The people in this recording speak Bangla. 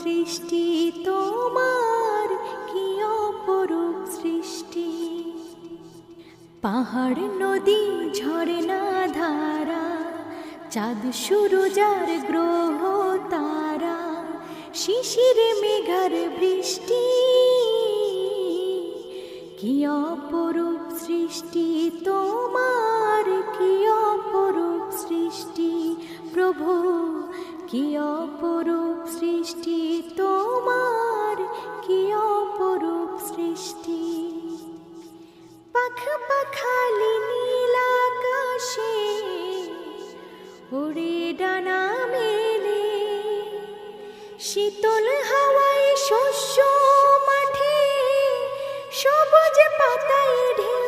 সৃষ্টি তোমার, কি অপরূপ সৃষ্টি। পাহাড় নদী ঝরনা ধারা, চাঁদ সূরজ আর গ্রহ তারা, শিশির মেঘার বৃষ্টি, কি অপরূপ সৃষ্টি তোমার, কি অপরূপ সৃষ্টি। প্রভু কি অপরূপ সৃষ্টি তোমার, কি অপরূপ সৃষ্টি। পাখ পাখালি নীল আকাশে ওড়ে ডানা মেলে, শীতল হাওয়ায় শস্য মাঠে সবুজ পাতায় ঢেউ